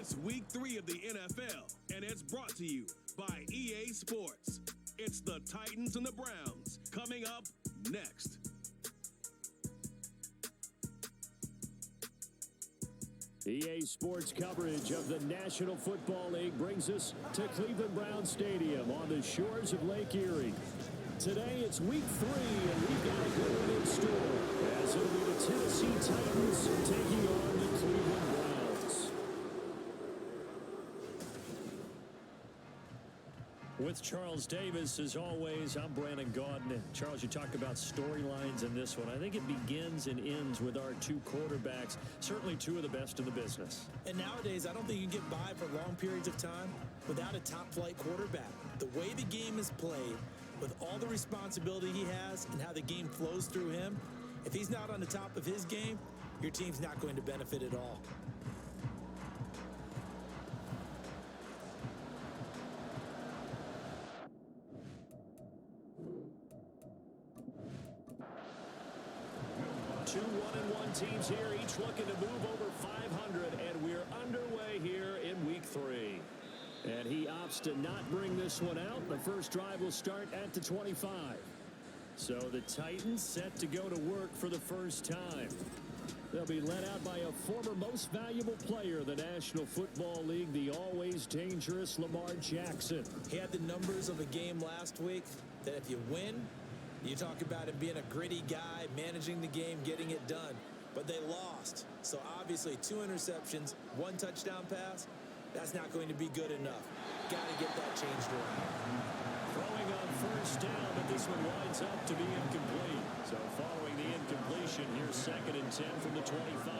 It's week 3 of the NFL, and it's brought to you by EA Sports. It's the Titans and the Browns coming up next. EA Sports coverage of the National Football League brings us to Cleveland Browns Stadium on the shores of Lake Erie. Today it's week 3, and we've got a good one in store, as it'll be the Tennessee Titans taking on the Cleveland Browns. With Charles Davis, as always, I'm Brandon Gaudin. Charles, you talk about storylines in this one. I think it begins and ends with our two quarterbacks, certainly two of the best in the business. And nowadays, I don't think you can get by for long periods of time without a top-flight quarterback. The way the game is played, with all the responsibility he has and how the game flows through him, if he's not on the top of his game, your team's not going to benefit at all. Two 1-1 teams here, each looking to move over 500, and we're underway here in week 3. And he opts to not bring this one out. The first drive will start at the 25. So the Titans set to go to work for the first time. They'll be led out by a former most valuable player in the National Football League, the always dangerous Lamar Jackson. He had the numbers of a game last week that if you win, you talk about him being a gritty guy, managing the game, getting it done. But they lost. So obviously 2 interceptions, 1 touchdown pass. That's not going to be good enough. Got to get that changed around. Throwing on first down, but this one winds up to be incomplete. So following the incompletion, here's 2nd and 10 from the 25.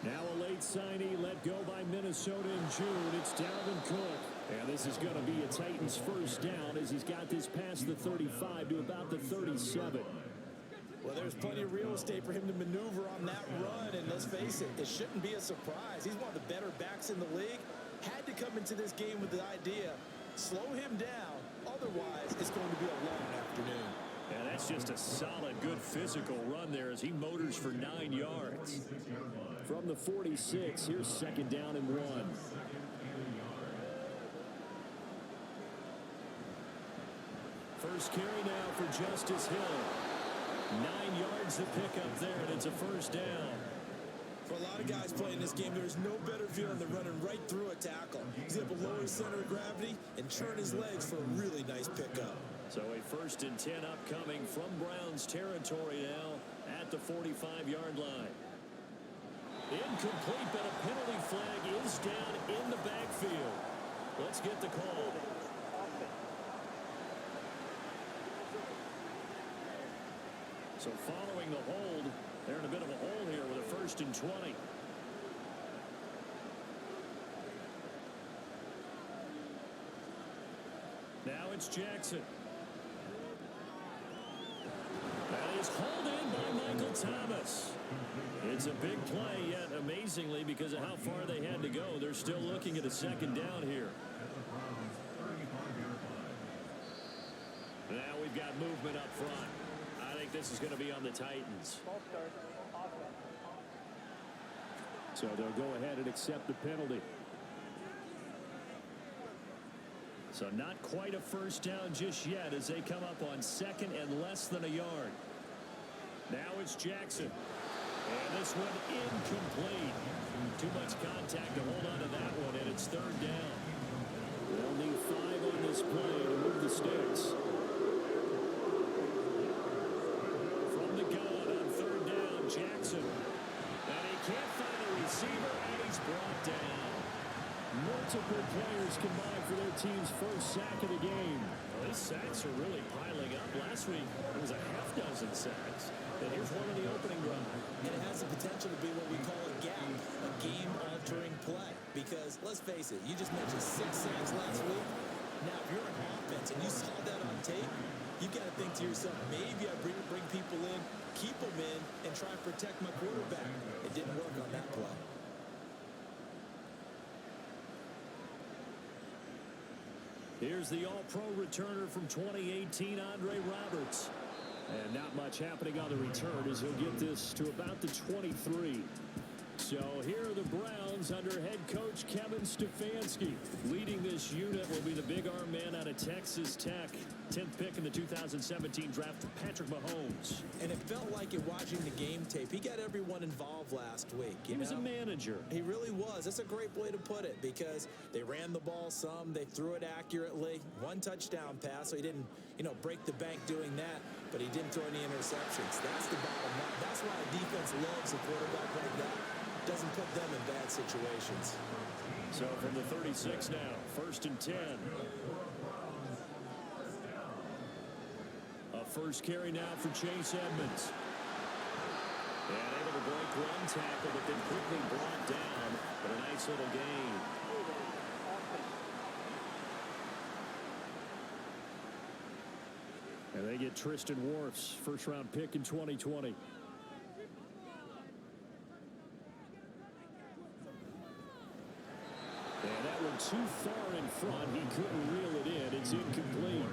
Now a late signee let go by Minnesota in June. It's Dalvin Cook. And this is going to be a Titans first down as he's got this past the 35 to about the 37. Well, there's plenty of real estate for him to maneuver on that run, and let's face it, it shouldn't be a surprise. He's one of the better backs in the league. Had to come into this game with the idea, slow him down, otherwise it's going to be a long afternoon. And that's just a solid, good physical run there as he motors for 9 yards. From the 46, here's 2nd down and 1. First carry now for Justice Hill. 9 yards to pick up there, and it's a first down. For a lot of guys playing this game, there's no better feeling than running right through a tackle. He's able to lower his center of gravity and churn his legs for a really nice pickup. So a 1st and 10 upcoming from Browns territory now at the 45-yard line. Incomplete, but a penalty flag is down in the backfield. Let's get the call. So following the hold, they're in a bit of a hole here with a 1st and 20. Now it's Jackson. That is hauled in by Michael Thomas. It's a big play, yet amazingly, because of how far they had to go, they're still looking at a 2nd down here. Now we've got movement up front. I think this is going to be on the Titans. So they'll go ahead and accept the penalty. So not quite a first down just yet as they come up on 2nd and less than a yard. Now it's Jackson. And this one incomplete. Too much contact to hold on to that one, and it's 3rd down. They'll need 5 on this play to move the sticks. From the gun on 3rd down, Jackson. And he can't find a receiver, and he's brought down. Multiple players combined for their team's first sack of the game. Well, these sacks are really piling up. Last week, it was a half dozen sacks. And here's one in the opening drive. And it has the potential to be what we call a gap, a game-altering play. Because, let's face it, you just mentioned 6 sacks last week. Now, if you're an offense and you saw that on tape, you've got to think to yourself, maybe I bring people in, keep them in, and try and protect my quarterback. It didn't work on that play. Here's the all-pro returner from 2018, Andre Roberts. And not much happening on the return as he'll get this to about the 23. So here are the Browns under head coach Kevin Stefanski. Leading this unit will be the big arm man out of Texas Tech. 10th pick in the 2017 draft, Patrick Mahomes. And it felt like it watching the game tape. He got everyone involved last week. He was a manager. He really was. That's a great way to put it because they ran the ball some. They threw it accurately. One touchdown pass, so he didn't, break the bank doing that, but he didn't throw any interceptions. That's the bottom line. That's why a defense loves a quarterback like that. Doesn't put them in bad situations. So from the 36 now, 1st and 10. A first carry now for Chase Edmonds. And able to break one tackle, but then quickly brought down. But a nice little gain. And they get Tristan Wirfs, first-round pick in 2020. And that one too far in front. He couldn't reel it in. It's incomplete.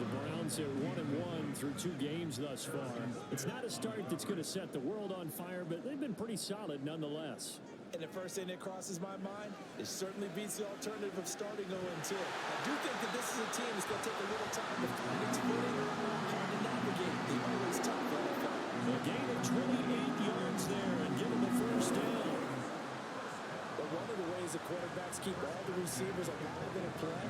The Browns are 1-1 through 2 games thus far. It's not a start that's going to set the world on fire, but they've been pretty solid nonetheless. And the first thing that crosses my mind, it certainly beats the alternative of starting 0-2. I do think that this is a team that's going to take a little time to find its footing. Hard to navigate the always tough NFL. A gain of 28 yards there and give him the first down. But one of the ways the quarterbacks keep all the receivers alive in a play,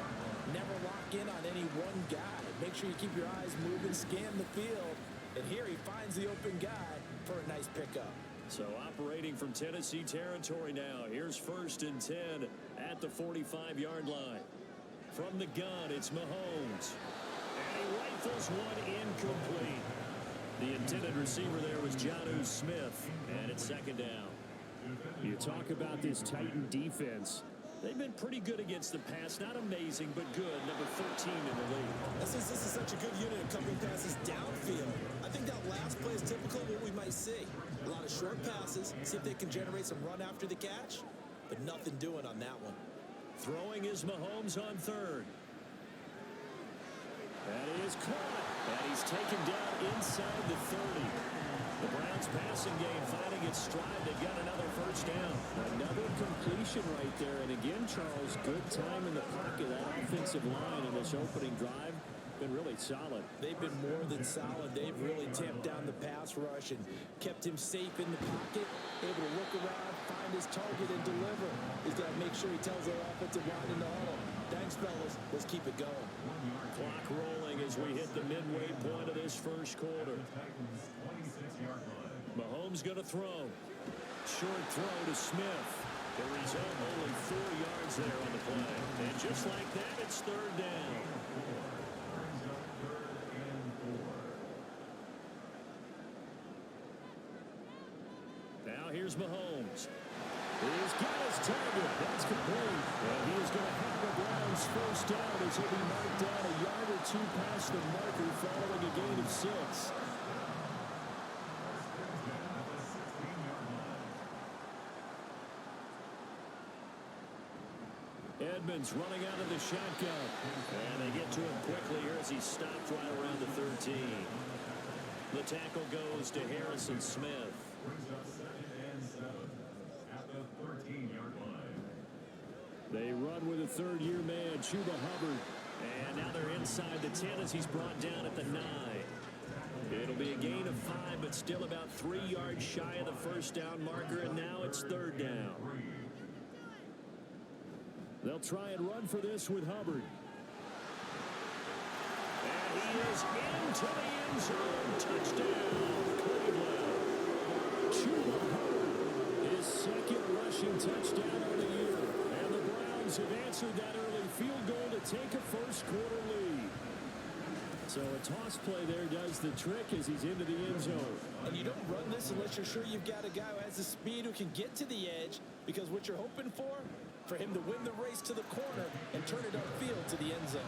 never lock in on any one guy. Make sure you keep your eyes moving, scan the field. And here he finds the open guy for a nice pickup. So operating from Tennessee territory now. Here's 1st and 10 at the 45-yard line. From the gun, it's Mahomes. And he rifles one incomplete. The intended receiver there was Jonnu Smith. And it's 2nd down. You talk about this Titan defense. They've been pretty good against the pass. Not amazing, but good. Number 13 in the league. This is such a good unit of covering passes downfield. I think that last play is typical of what we might see. A lot of short passes. See if they can generate some run after the catch. But nothing doing on that one. Throwing is Mahomes on 3rd. That is caught. And he's taken down inside the 30. The Browns passing game finding its stride. They've got another first down. Another completion right there. And again, Charles, good time in the pocket. That offensive line in this opening drive been really solid. They've been more than solid. They've really tamped down the pass rush and kept him safe in the pocket, able to look around, find his target, and deliver. He's got to make sure he tells their offensive line in the huddle, thanks, fellas. Let's keep it going. Clock rolling as we hit the midway point of this first quarter. Mahomes going to throw. Short throw to Smith. The result, only 4 yards there on the play. And just like that, it's 3rd down. Now here's Mahomes. He's got his target. That's complete. And he is going to have the Browns first down as he'll be marked down a yard or 2 past the marker following a gain of 6. Edmonds running out of the shotgun. And they get to him quickly here as he stopped right around the 13. The tackle goes to Harrison Smith. They run with a 3rd-year man, Chuba Hubbard. And now they're inside the 10 as he's brought down at the 9. It'll be a gain of 5, but still about 3 yards shy of the first down marker, and now it's 3rd down. They'll try and run for this with Hubbard. And he is into the end zone. Touchdown, Cleveland. Chuba Hubbard, his 2nd rushing touchdown of the year. And the Browns have answered that early field goal to take a first-quarter lead. So a toss play there does the trick as he's into the end zone. And you don't run this unless you're sure you've got a guy who has the speed who can get to the edge, because what you're hoping for him to win the race to the corner and turn it upfield to the end zone.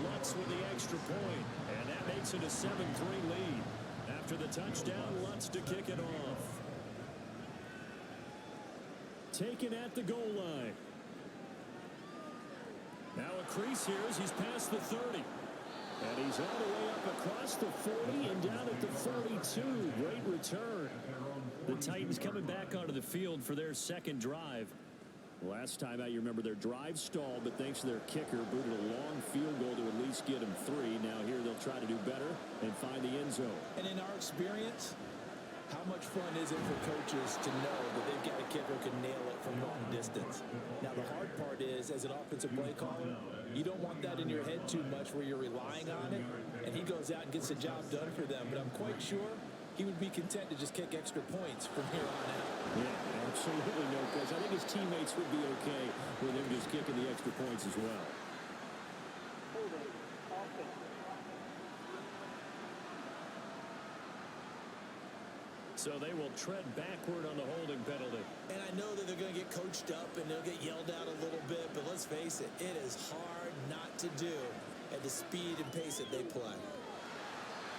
Lutz with the extra point, and that makes it a 7-3 lead. After the touchdown, Lutz to kick it off. Taken at the goal line. Now a crease here as he's past the 30. And he's all the way up across the 40 and down at the 42. Great return. The Titans coming back onto the field for their second drive. Last time out, you remember their drive stalled, but thanks to their kicker, booted a long field goal to at least get them 3. Now here they'll try to do better and find the end zone. And in our experience, how much fun is it for coaches to know that they've got a kicker who can nail it from long distance? Now, the hard part is, as an offensive play caller, you don't want that in your head too much where you're relying on it, and he goes out and gets the job done for them. But I'm quite sure he would be content to just kick extra points from here on out. Yeah, absolutely no question. I think his teammates would be okay with him just kicking the extra points as well. So they will tread backward on the holding penalty. And I know that they're going to get coached up and they'll get yelled at a little bit, but let's face it, it is hard not to do at the speed and pace that they play.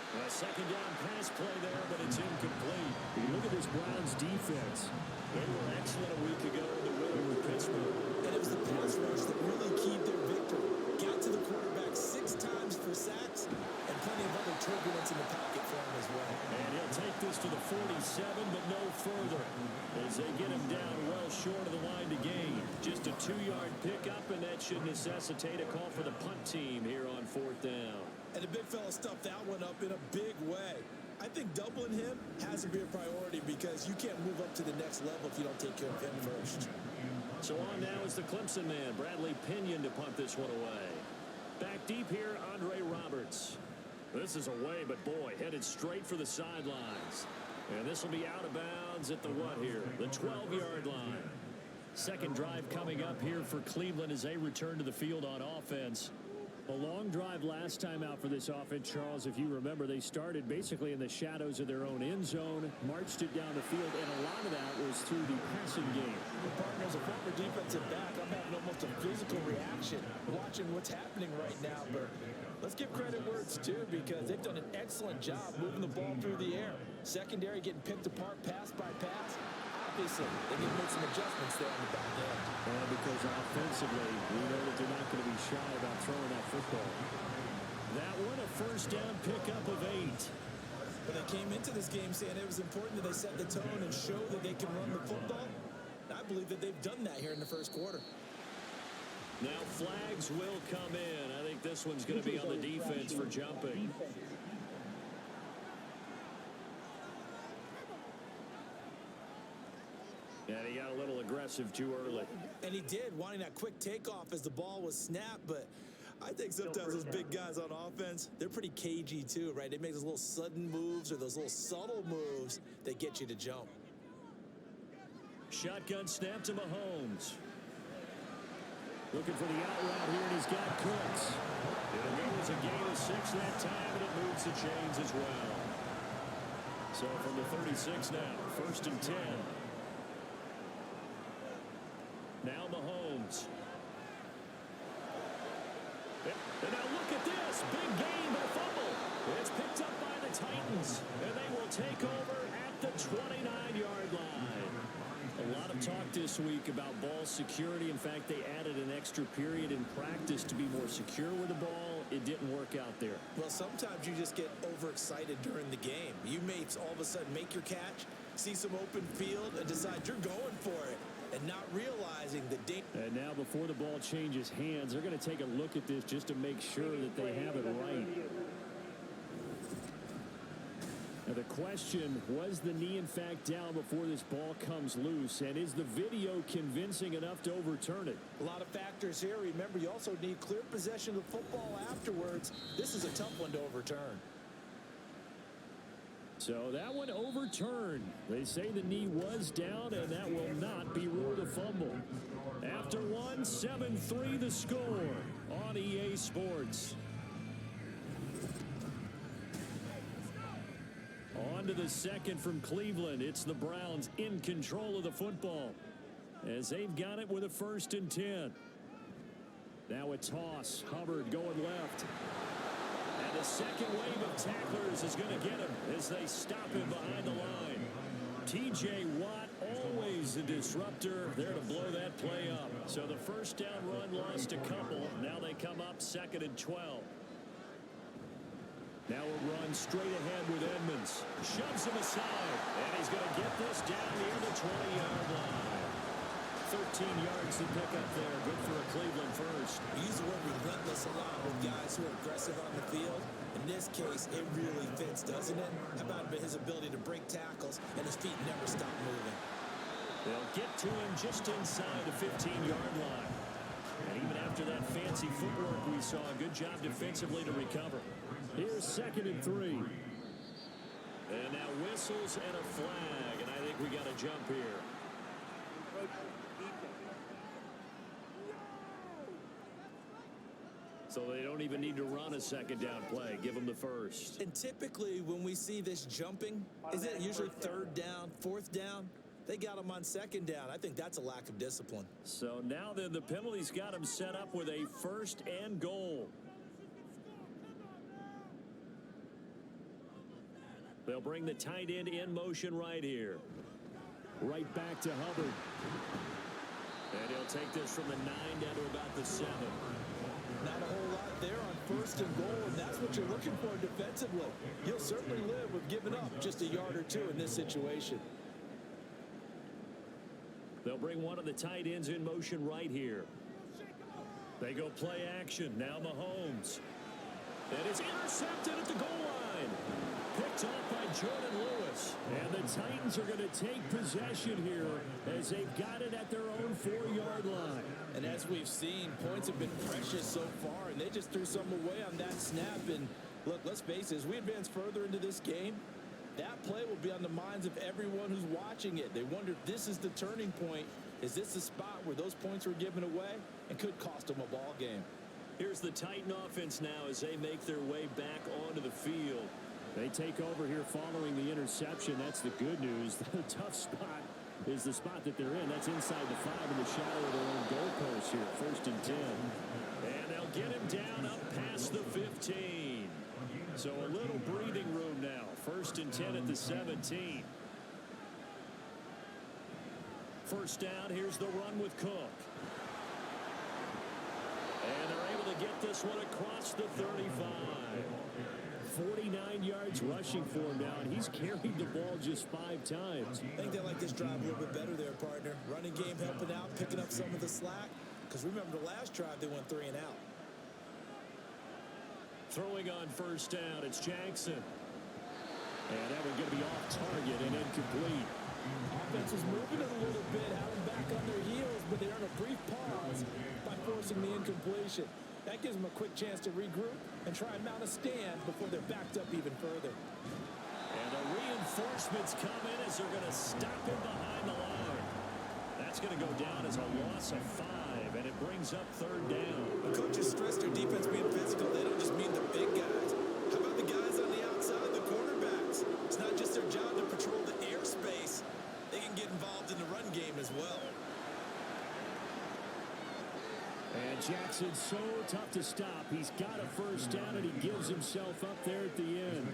A second down pass play there, but it's incomplete. You look at this Browns defense. They were excellent a week ago in the win over Pittsburgh. And it was the pass rush that really keyed their victory. Got to the quarterback 6 times for sacks and plenty of other turbulence in the pocket for him as well. And he'll take this to the 47, but no further, as they get him down well short of the line to gain. Just a 2-yard pickup, and that should necessitate a call for the punt team here on 4th down. And the big fella stuffed that one up in a big way. I think doubling him has to be a priority because you can't move up to the next level if you don't take care of him first. So on now is the Clemson man, Bradley Pinion, to punt this one away. Back deep here, Andre Roberts. This is away, but boy, headed straight for the sidelines. And this will be out of bounds at the what here? The 12-yard line. Second drive coming up here for Cleveland as they return to the field on offense. A long drive last time out for this offense, Charles. If you remember, they started basically in the shadows of their own end zone, marched it down the field, and a lot of that was through the passing game. The partner, as a former defensive back, I'm having almost a physical reaction watching what's happening right now. But let's give credit where it's due because they've done an excellent job moving the ball through the air. Secondary getting picked apart pass by pass. Obviously, they need to make some adjustments there on the back end. Because offensively, we know that they're not going to be shy about throwing that football. That one, a first down pickup of 8. But they came into this game saying it was important that they set the tone and show that they can run the football. And I believe that they've done that here in the first quarter. Now flags will come in. I think this one's going to be on the defense for jumping. And he got a little aggressive too early. And he did, wanting that quick takeoff as the ball was snapped. But I think sometimes those big guys on offense, they're pretty cagey too, right? They make those little sudden moves or those little subtle moves that get you to jump. Shotgun snap to Mahomes. Looking for the out route here, and he's got Cooks. It'll go as a gain of 6 that time, and it moves the chains as well. So from the 36 now, 1st and 10. Now Mahomes. And now look at this. Big gain, but a fumble. It's picked up by the Titans. And they will take over at the 29-yard line. A lot of talk this week about ball security. In fact, they added an extra period in practice to be more secure with the ball. It didn't work out there. Well, sometimes you just get overexcited during the game. You may all of a sudden make your catch, see some open field, and decide you're going for it. And not realizing the danger. And now before the ball changes hands, they're going to take a look at this just to make sure that they have it right. Now the question, was the knee in fact down before this ball comes loose? And is the video convincing enough to overturn it? A lot of factors here. Remember, you also need clear possession of the football afterwards. This is a tough one to overturn. So that one overturned. They say the knee was down, and that will not be ruled a fumble. After one, 7-3 the score on EA Sports. On to the second from Cleveland. It's the Browns in control of the football as they've got it with a 1st and 10. Now a toss. Hubbard going left. And the second wave of tacklers is going to get him as they stop him behind the line. T.J. Watt, always a disruptor, there to blow that play up. So the first down run lost a couple. Now they come up 2nd and 12. Now a run straight ahead with Edmonds. Shoves him aside. And he's going to get this down near the 20-yard line. 13 yards to pick up there. Good for a Cleveland first. We use the word relentless a lot with guys who are aggressive on the field. In this case, it really fits, doesn't it? How about his ability to break tackles and his feet never stop moving? They'll get to him just inside the 15-yard line. And even after that fancy footwork we saw, a good job defensively to recover. Here's 2nd and 3. And now whistles and a flag, and I think we got a jump here. So they don't even need to run a second down play. Give them the first. And typically when we see this jumping, is it usually 3rd down, 4th down? They got him on 2nd down. I think that's a lack of discipline. So now then the penalty's got him set up with a 1st and goal. They'll bring the tight end in motion right here. Right back to Hubbard. And he'll take this from the 9 down to about the 7. Not a whole lot there on 1st and goal, and that's what you're looking for defensively. You'll certainly live with giving up just a yard or 2 in this situation. They'll bring one of the tight ends in motion right here. They go play action. Now Mahomes. And it's intercepted at the goal line. Picked off by Jordan Lewis. And the Titans are going to take possession here as they've got it at their own 4-yard line. And as we've seen, points have been precious so far, and they just threw some away on that snap. And look, let's face it, as we advance further into this game, that play will be on the minds of everyone who's watching it. They wonder if this is the turning point. Is this the spot where those points were given away and could cost them a ball game? Here's the Titan offense now as they make their way back onto the field. They take over here following the interception. That's the good news. The tough spot is the spot that they're in. That's inside the 5 in the shadow of their own goalpost here. 1st and 10. And they'll get him down up past the 15. So a little breathing room now. 1st and 10 at the 17. First down, here's the run with Cook. And they're able to get this one across the 35. 49 yards rushing for him now, and he's carried the ball just 5 times. I think they like this drive a little bit better there, partner. Running game helping out, picking up some of the slack. Because remember the last drive, they went 3 and out. Throwing on first down, it's Jackson. And that one's going to be off target and incomplete. Offense was moving it a little bit, having back on their heels, but they earn a brief pause by forcing the incompletion. That gives them a quick chance to regroup and try and mount a stand before they're backed up even further. And the reinforcements come in as they're going to stop him behind the line. That's going to go down as a loss of 5, and it brings up 3rd down. The coaches stress their defense being physical. They don't just mean the big guys. How about the guys on the outside, the cornerbacks? It's not just their job to patrol the airspace. They can get involved in the run game as well. And Jackson's so tough to stop. He's got a first down, and he gives himself up there at the end.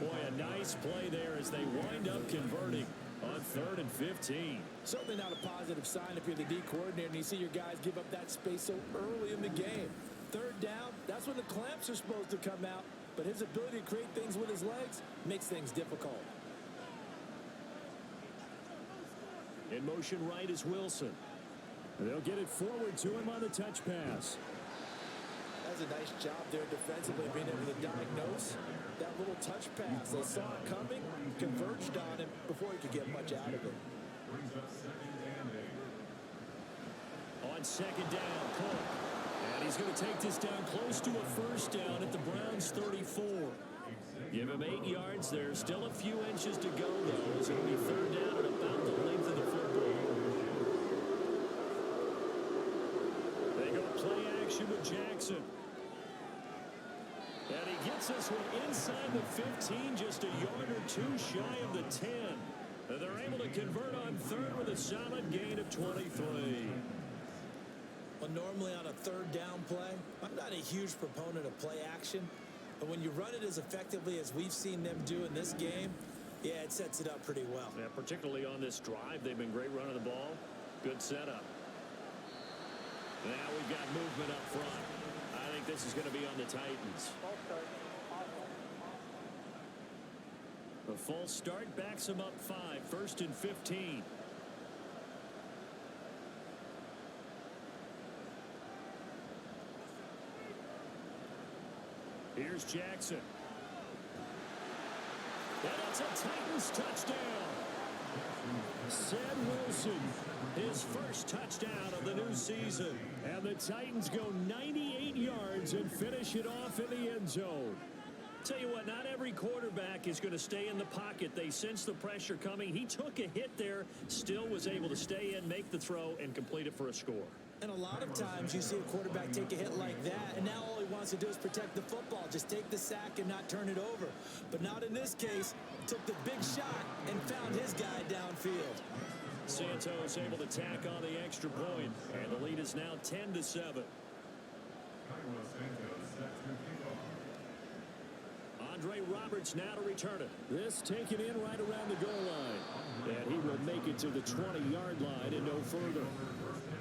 Boy, a nice play there as they wind up converting on 3rd and 15. Certainly not a positive sign if you're the D coordinator and you see your guys give up that space so early in the game. 3rd down, that's when the clamps are supposed to come out, but his ability to create things with his legs makes things difficult. In motion right is Wilson. They'll get it forward to him on the touch pass. That's a nice job there defensively, being able to diagnose that little touch pass. They saw it coming, converged on him before he could get much out of it. On 2nd down, Cook. And he's going to take this down close to a first down at the Browns' 34. Give him 8 yards there. Still a few inches to go, though. It's going to be 3rd down at about the length of the football. They go play action with Jackson. And he gets this one inside the 15, just a yard or 2 shy of the 10. And they're able to convert on 3rd with a solid gain of 23. Well, normally on a 3rd down play, I'm not a huge proponent of play action. But when you run it as effectively as we've seen them do in this game, yeah, it sets it up pretty well. Yeah, particularly on this drive, they've been great running the ball. Good setup. Now we've got movement up front. I think this is going to be on the Titans. A false start backs him up 5, 1st and 15. Here's Jackson. And it's a Titans touchdown. Sam Wilson, his first touchdown of the new season. And the Titans go 98 yards and finish it off in the end zone. Tell you what, not every quarterback is going to stay in the pocket. They sense the pressure coming. He took a hit there, still was able to stay in, make the throw, and complete it for a score. And a lot of times you see a quarterback take a hit like that, and now all he wants to do is protect the football. Just take the sack and not turn it over. But not in this case. Took the big shot and found his guy downfield. Santos able to tack on the extra point, and the lead is now 10-7. Andre Roberts now to return it. This taken in right around the goal line. And he will make it to the 20-yard line and no further.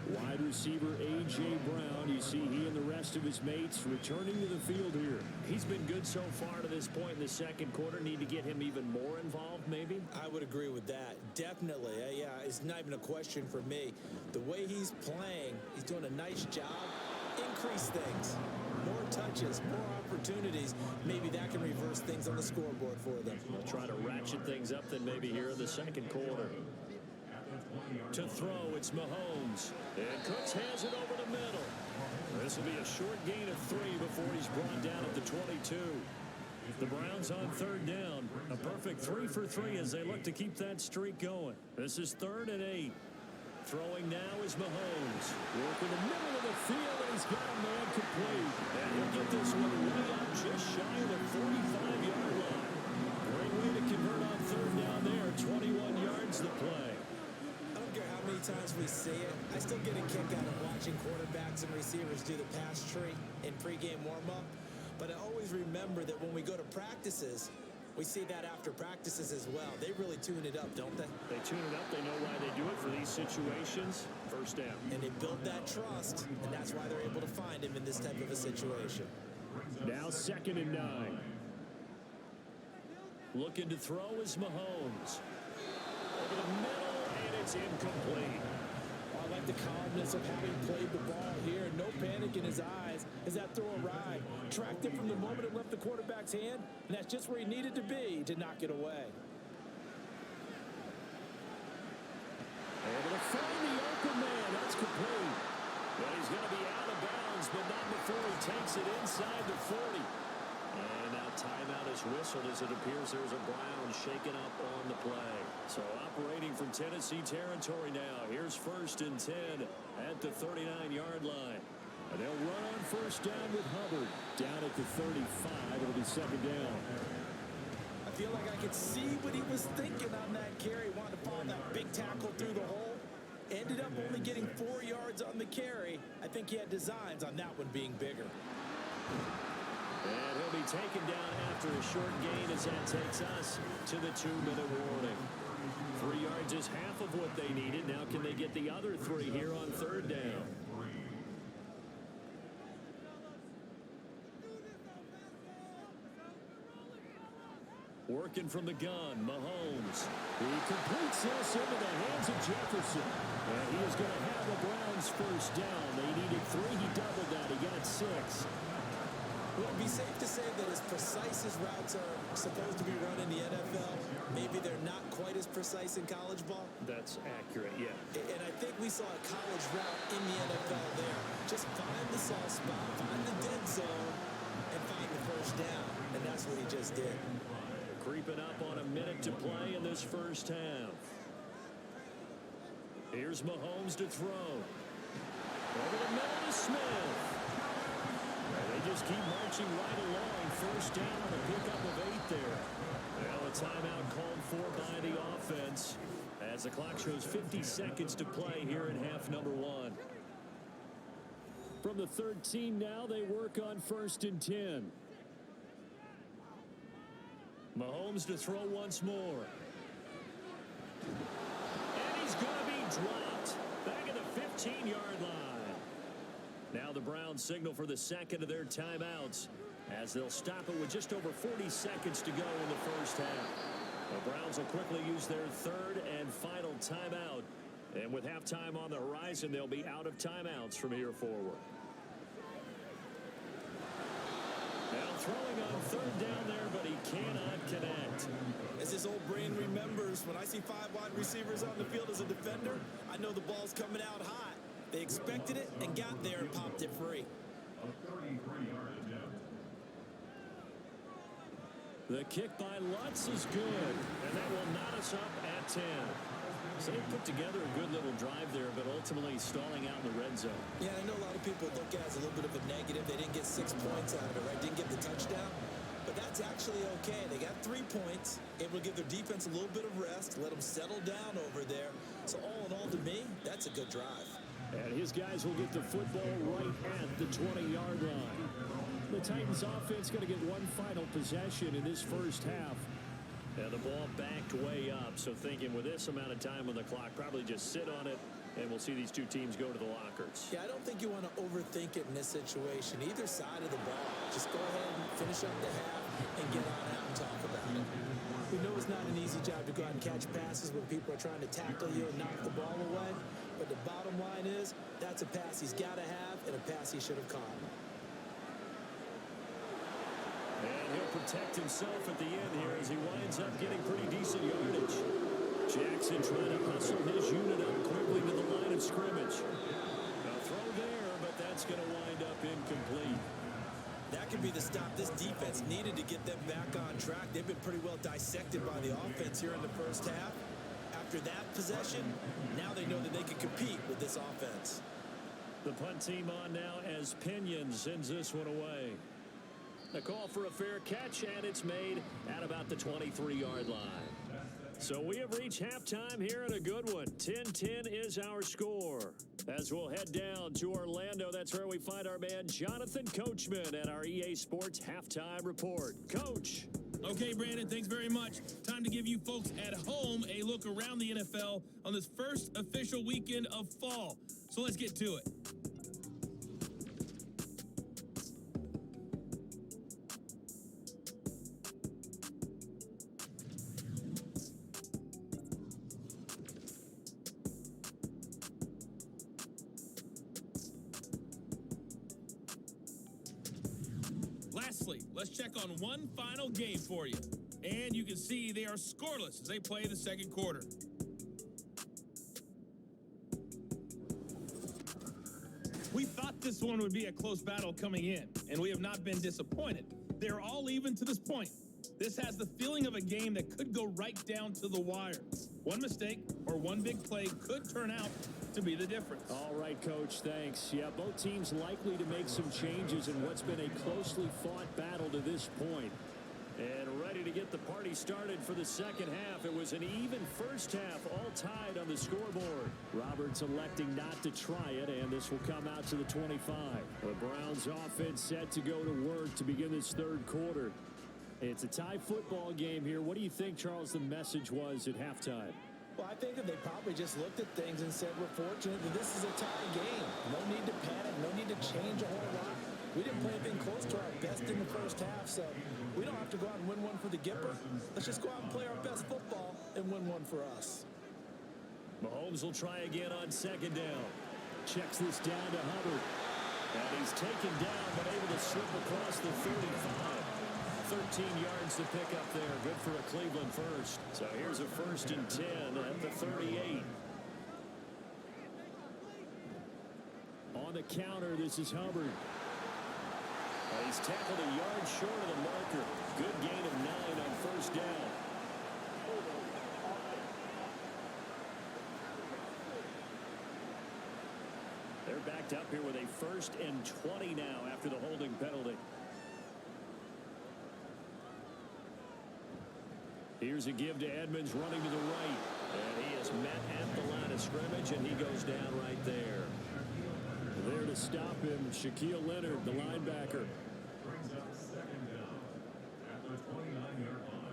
Wide receiver A.J. Brown, you see he and the rest of his mates returning to the field here. He's been good so far to this point in the second quarter. Need to get him even more involved, maybe? I would agree with that. Definitely. Yeah, it's not even a question for me. The way he's playing, he's doing a nice job. Increase things. More touches, more opportunities. Maybe that can reverse things on the scoreboard for them. They'll try to ratchet things up then maybe here in the second quarter. To throw, it's Mahomes. And Cooks has it over the middle. This will be a short gain of 3 before he's brought down at the 22. The Browns on 3rd down. A perfect 3 for 3 as they look to keep that streak going. This is 3rd and 8. Throwing now is Mahomes. Working the middle of the field, and he's got a man complete. And he'll get this one way up just shy of the 45-yard line. Great way to convert on 3rd down there. 21 yards to play. I don't care how many times we say it. I still get a kick out of watching quarterbacks and receivers do the pass tree in pregame warm-up. But I always remember that when we go to practices, we see that after practices as well. They really tune it up, don't they? They tune it up. They know why they do it for these situations. 1st down. And they build that trust, and that's why they're able to find him in this type of a situation. Now 2nd and 9. Looking to throw is Mahomes. Over the middle, and it's incomplete. I like the calmness of having played the ball here. No panic in his eyes as that throw arrived. Tracked it from the moment it left the quarterback's hand, and that's just where he needed to be to knock it away. Able to find the open man. That's complete. But he's going to be out of bounds, but not before he takes it inside the 40. And now timeout is whistled as it appears there's a Brown shaken up on the play. So operating from Tennessee territory now. Here's 1st and 10 at the 39-yard line. And they'll run on 1st down with Hubbard. Down at the 35. It'll be 2nd down. I feel like I could see what he was thinking on that carry. Wanted to follow that big tackle through the hole. Ended up only getting 4 yards on the carry. I think he had designs on that one being bigger. And he'll be taken down after a short gain as that takes us to the 2-minute warning. 3 yards is half of what they needed. Now can they get the other 3 here on 3rd down? Working from the gun, Mahomes. He completes this into the hands of Jefferson. And he is going to have the Browns 1st down. They needed 3. He doubled that. He got 6. Would it be safe to say that as precise as routes are supposed to be run in the NFL, maybe they're not quite as precise in college ball? That's accurate, yeah. And I think we saw a college route in the NFL there. Just find the soft spot, find the dead zone, and find the 1st down. And that's what he just did. Creeping up on a minute to play in this 1st half. Here's Mahomes to throw. Over the middle to Smith. And they just keep marching right along. 1st down, a pickup of 8 there. Well, a timeout called for by the offense as the clock shows 50 seconds to play here in half number 1. From the 13 now, they work on 1st and 10. Mahomes to throw once more. And he's going to be dropped back at the 15-yard line. Now the Browns signal for the 2nd of their timeouts as they'll stop it with just over 40 seconds to go in the 1st half. The Browns will quickly use their third and final timeout. And with halftime on the horizon, they'll be out of timeouts from here forward. Now throwing on third down there, but he cannot connect. As his old brain remembers, when I see 5 wide receivers on the field as a defender, I know the ball's coming out hot. They expected it and got there and popped it free. The kick by Lutz is good, and that will knot us up at 10. So they put together a good little drive there, but ultimately stalling out in the red zone. Yeah, I know a lot of people look at it as a little bit of a negative. They didn't get 6 points out of it, right? Didn't get the touchdown. But that's actually okay. They got 3 points, able to give their defense a little bit of rest, let them settle down over there. So all in all, to me, that's a good drive. And his guys will get the football right at the 20-yard line. The Titans offense going to get one final possession in this first half. And the ball backed way up. So thinking with this amount of time on the clock, probably just sit on it, and we'll see these two teams go to the lockers. Yeah, I don't think you want to overthink it in this situation. Either side of the ball. Just go ahead and finish up the half and get on out and talk about it. We know it's not an easy job to go out and catch passes when people are trying to tackle you and knock the ball away. But the bottom line is, that's a pass he's got to have and a pass he should have caught. And he'll protect himself at the end here as he winds up getting pretty decent yardage. Jackson trying to hustle his unit up quickly to the line of scrimmage. A throw there, but that's going to wind up incomplete. That could be the stop this defense needed to get them back on track. They've been pretty well dissected by the offense here in the first half. After that possession, now they know that they can compete with this offense. The punt team on now as Pinion sends this one away. The call for a fair catch, and it's made at about the 23-yard line. So we have reached halftime here in a good one. 10-10 is our score. As we'll head down to Orlando, that's where we find our man Jonathan Coachman at our EA Sports Halftime Report. Coach. Okay, Brandon, thanks very much. Time to give you folks at home a look around the NFL on this first official weekend of fall. So let's get to it. Lastly, let's check on one final game for you. And you can see they are scoreless as they play the second quarter. We thought this one would be a close battle coming in, and we have not been disappointed. They're all even to this point. This has the feeling of a game that could go right down to the wire. One mistake or one big play could turn out to be the difference. All right, Coach, thanks. Yeah, both teams likely to make some changes in what's been a closely fought battle to this point. And ready to get the party started for the second half. It was an even first half, all tied on the scoreboard. Roberts electing not to try it, and this will come out to the 25. The Browns offense set to go to work to begin this third quarter. It's a tie football game here. What do you think, Charles, the message was at halftime? Well, I think that they probably just looked at things and said, we're fortunate that this is a tie game. No need to panic, no need to change a whole lot. We didn't play anything close to our best in the first half, so we don't have to go out and win one for the Gipper. Let's just go out and play our best football and win one for us. Mahomes will try again on second down. Checks this down to Hubbard. And he's taken down, but able to slip across the 35. 13 yards to pick up there. Good for a Cleveland first. So here's a 1st and 10 at the 38. On the counter, this is Hubbard. He's tackled a yard short of the marker. Good gain of 9 on first down. They're backed up here with a 1st and 20 now after the holding penalty. Here's a give to Edmonds running to the right. And he is met at the line of scrimmage, and he goes down right there. There to stop him, Shaquille Leonard, the linebacker.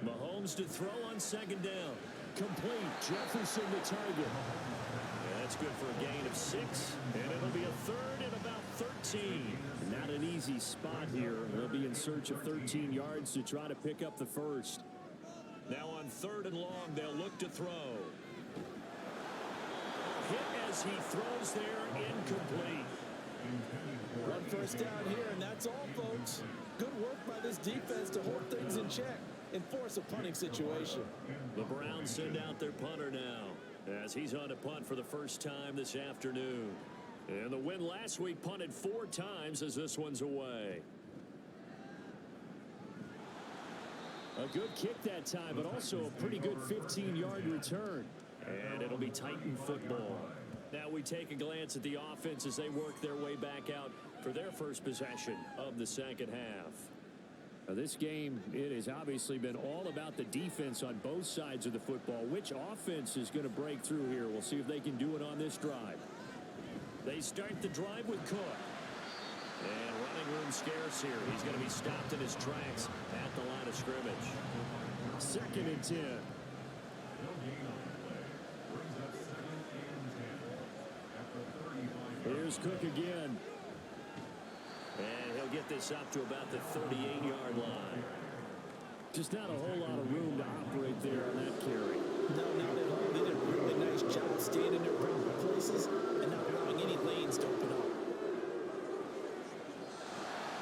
Mahomes to throw on second down. Complete. Jefferson the target. And that's good for a gain of 6. And it'll be a 3rd and about 13. Not an easy spot here. They'll be in search of 13 yards to try to pick up the first. Now on 3rd and long, they'll look to throw. Hit as he throws there, incomplete. One first down here, and that's all, folks. Good work by this defense to hold things in check and force a punting situation. The Browns send out their punter now, as he's on to punt for the first time this afternoon. And the win last week punted 4 times as this one's away. A good kick that time, but also a pretty good 15-yard return. And it'll be Titan football. Now we take a glance at the offense as they work their way back out for their first possession of the second half. Now this game, it has obviously been all about the defense on both sides of the football. Which offense is going to break through here? We'll see if they can do it on this drive. They start the drive with Cook. And running room scarce here. He's going to be stopped in his tracks at the line of scrimmage. 2nd and 10. Here's Cook again. And he'll get this up to about the 38-yard line. Just not a whole lot of room to operate there on that carry. No, not at all. They did a really nice job staying in their proper places and not allowing any lanes to open up.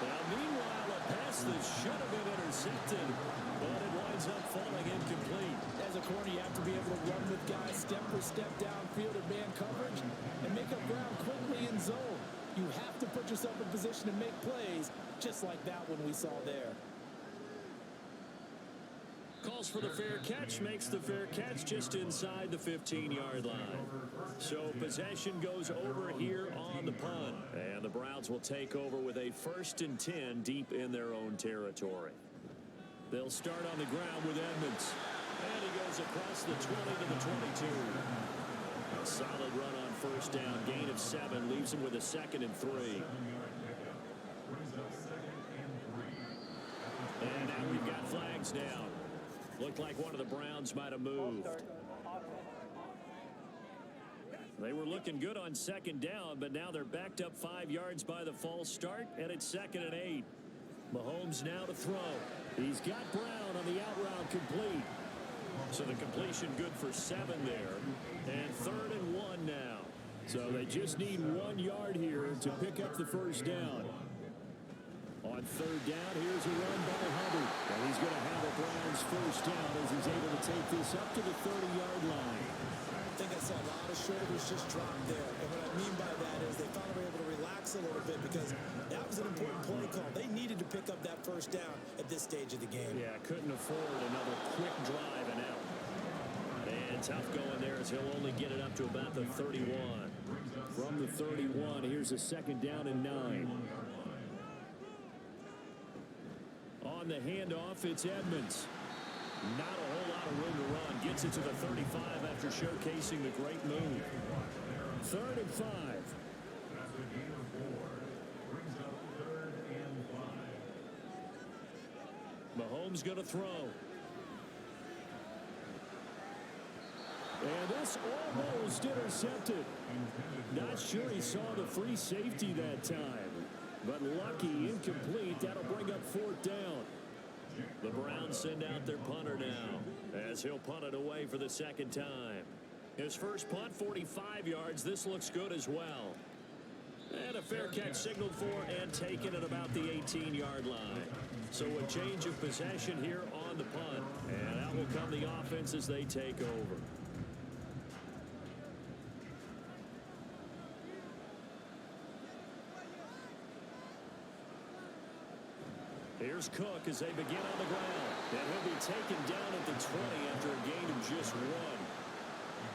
Now, meanwhile, a pass that should have been intercepted, but it winds up falling incomplete. As a corner, you have to be able to run with guys step for step downfield in man coverage and make up ground quickly in zone. You have to put yourself in position to make plays, just like that one we saw there. Calls for the fair catch, makes the fair catch just inside the 15-yard line. So possession goes over here on the punt. And the Browns will take over with a 1st and 10 deep in their own territory. They'll start on the ground with Edmonds. And he goes across the 20 to the 22. A solid run on 1st down. Gain of 7 leaves him with a 2nd and 3. And now we've got flags down. Looked like one of the Browns might have moved. They were looking good on 2nd down, but now they're backed up 5 yards by the false start, and it's 2nd and 8. Mahomes now to throw. He's got Brown on the out route complete. So the completion good for 7 there. And 3rd and 1 now. So they just need 1 yard here to pick up the 1st down. On 3rd down, here's a run by Hubbard. And he's going to have a Browns 1st down as he's able to take this up to the 30-yard line. I think I saw a lot of shoulders just drop there. And what I mean by that is they finally were able to relax a little bit because that was an important play call. They needed to pick up that 1st down at this stage of the game. Yeah, couldn't afford another quick drive and out. And tough going there as he'll only get it up to about the 31. From the 31, here's a 2nd down and 9. On the handoff, it's Edmonds. Not a whole lot of room to run. Gets it to the 35 after showcasing the great move. 3rd and 5. Mahomes going to throw. And this almost intercepted. Not sure he saw the free safety that time. But lucky, incomplete. That'll bring up 4th down. The Browns send out their punter now, as he'll punt it away for the 2nd time. His first punt, 45 yards. This looks good as well. And a fair catch signaled for and taken at about the 18-yard line. So a change of possession here on the punt. And out will come the offense as they take over. Here's Cook as they begin on the ground. And he'll be taken down at the 20 after a gain of just 1.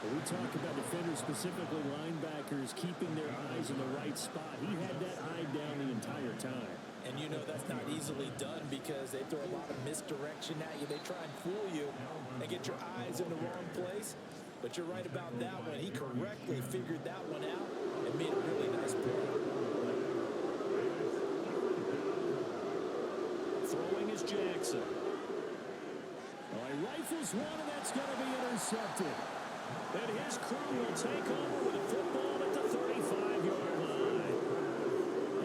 We talk about defenders, specifically linebackers, keeping their eyes in the right spot. He had that eye down the entire time. And you know that's not easily done because they throw a lot of misdirection at you. They try and fool you and get your eyes in the wrong place. But you're right about that one. He correctly figured that one out and made a really nice play. Throwing is Jackson. Well, he rifles one, and that's going to be intercepted. And his crew will take over with a football at the 35-yard line.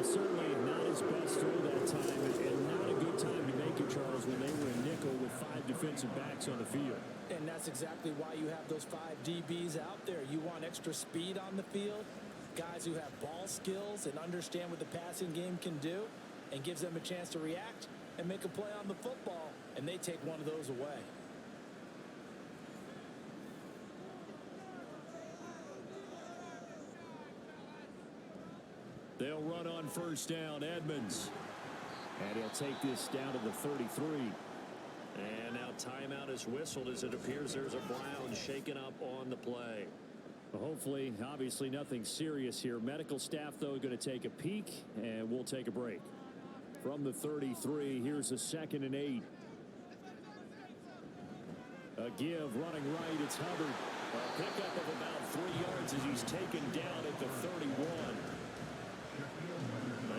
Certainly not his best throw that time, and not a good time to make it, Charles, when they were in nickel with 5 to defensive backs on the field. And that's exactly why you have those 5 DBs out there. You want extra speed on the field, guys who have ball skills and understand what the passing game can do, and gives them a chance to react and make a play on the football, and they take one of those away. They'll run on first down, Edmonds. And he'll take this down to the 33. And now timeout is whistled as it appears there's a Brown shaken up on the play. Well, hopefully, obviously nothing serious here. Medical staff, though, going to take a peek, and we'll take a break. From the 33, here's a 2nd and 8. A give, running right, it's Hubbard. A pickup of about 3 yards as he's taken down at the 31.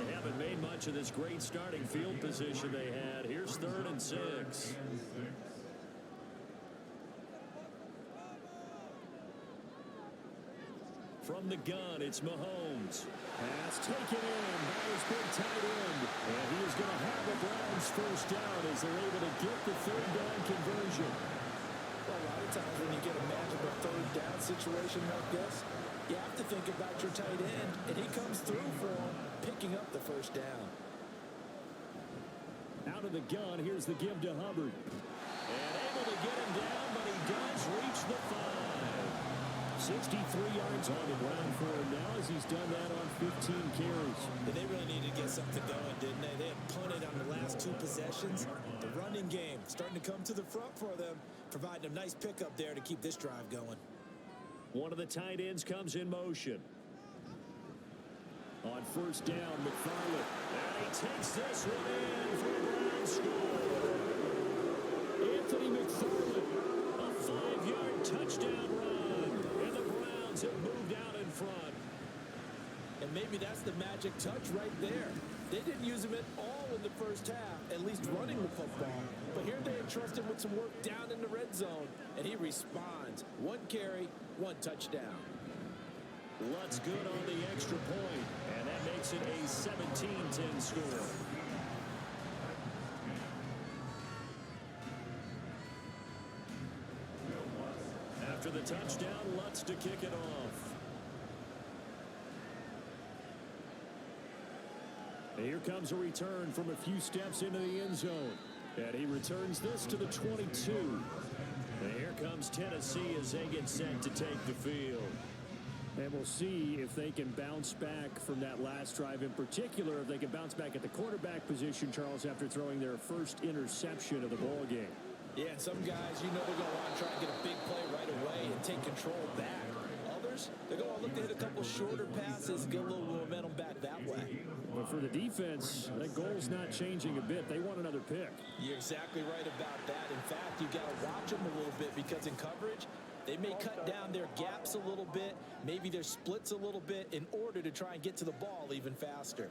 They haven't made much of this great starting field position they had. Here's 3rd and 6. From the gun, it's Mahomes. Pass taken in by his big tight end. And he is going to have the Browns first down as they're able to get the 3rd down conversion. Well, a lot of times when you get a magical 3rd down situation like this, you have to think about your tight end, and he comes through for him, picking up the 1st down. Out of the gun, here's the give to Hubbard. And able to get him down, but he does reach the 5. 63 yards on the ground for him now as he's done that on 15 carries. And they really needed to get something going, didn't they? They had punted on the last 2 possessions. The running game starting to come to the front for them, providing a nice pickup there to keep this drive going. One of the tight ends comes in motion. On first down, McFarland. And he takes this one in for a Brown score. Anthony McFarland. A 5-yard touchdown run. And the Browns have moved out in front. And maybe that's the magic touch right there. They didn't use him at all in the first half, at least running the football. But here they entrust him with some work down in the red zone, and he responds. 1 carry, 1 touchdown. Lutz good on the extra point, and that makes it a 17-10 score. After the touchdown, Lutz to kick it off. Here comes a return from a few steps into the end zone. And he returns this to the 22. And here comes Tennessee as they get set to take the field. And we'll see if they can bounce back from that last drive in particular, if they can bounce back at the quarterback position, Charles, after throwing their first interception of the ball game. Yeah, and some guys, you know, they're going to want to try to get a big play right away and take control back. Others, they're going to look to hit a couple shorter passes, get a little momentum back that way. But for the defense, that goal's not changing a bit. They want another pick. You're exactly right about that. In fact, you got to watch them a little bit because in coverage, they may cut down their gaps a little bit, maybe their splits a little bit in order to try and get to the ball even faster.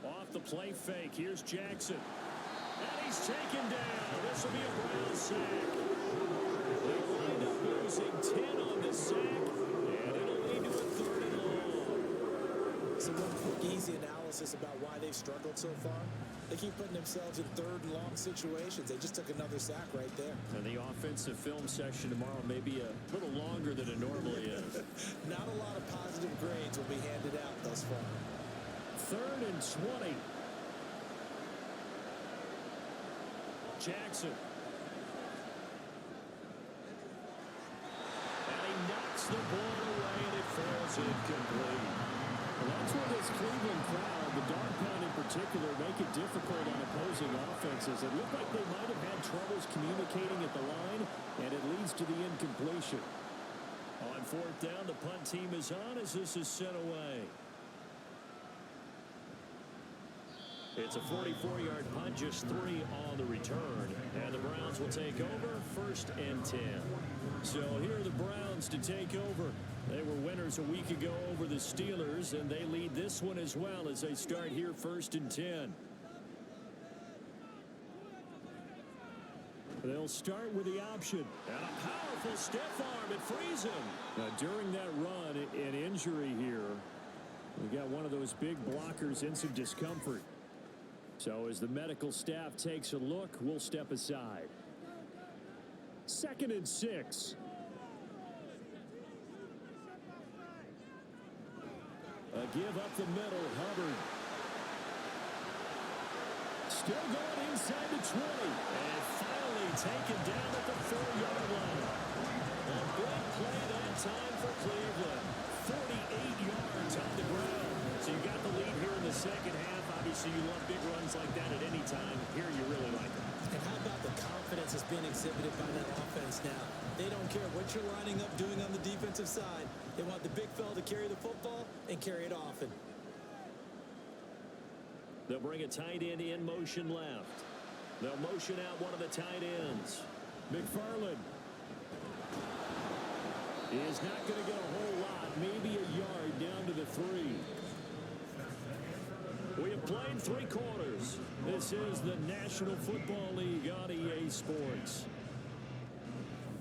Off the play fake, here's Jackson. And he's taken down. This will be a Brown sack. They wind up losing 10 on the sack, and it'll lead to a 3rd and long. So one quick, easy analysis about why they've struggled so far. They keep putting themselves in 3rd and long situations. They just took another sack right there. And the offensive film session tomorrow may be a little longer than it normally is. Not a lot of positive grades will be handed out thus far. 3rd and 20. Jackson. And he knocks the ball away, and it falls incomplete. Well, that's where this Cleveland crowd, the dog pound in particular, make it difficult on opposing offenses. It looked like they might have had troubles communicating at the line, and it leads to the incompletion. On 4th down, the punt team is on as this is sent away. It's a 44-yard punt, just 3 on the return. And the Browns will take over, 1st and 10. So here are the Browns to take over. They were winners a week ago over the Steelers, and they lead this one as well as they start here 1st and 10. They'll start with the option. And a powerful stiff arm. It frees him. Now, during that run, an injury here. We got one of those big blockers in some discomfort. So as the medical staff takes a look, we'll step aside. 2nd and 6. A give up the middle, Hubbard. Still going inside the 20. And finally taken down at the 4-yard line. A big play that time for Cleveland. 48 yards on the ground. So you got the lead here in the second half. Obviously, you love big runs like that at any time. Here, you really like it. And how about the confidence that's being exhibited by that offense now? They don't care what you're lining up doing on the defensive side. They want the big fella to carry the football and carry it often. They'll bring a tight end in motion left. They'll motion out one of the tight ends. McFarland is not going to get a whole lot, maybe a yard down to the 3. We have played 3 quarters. This is the National Football League on EA Sports.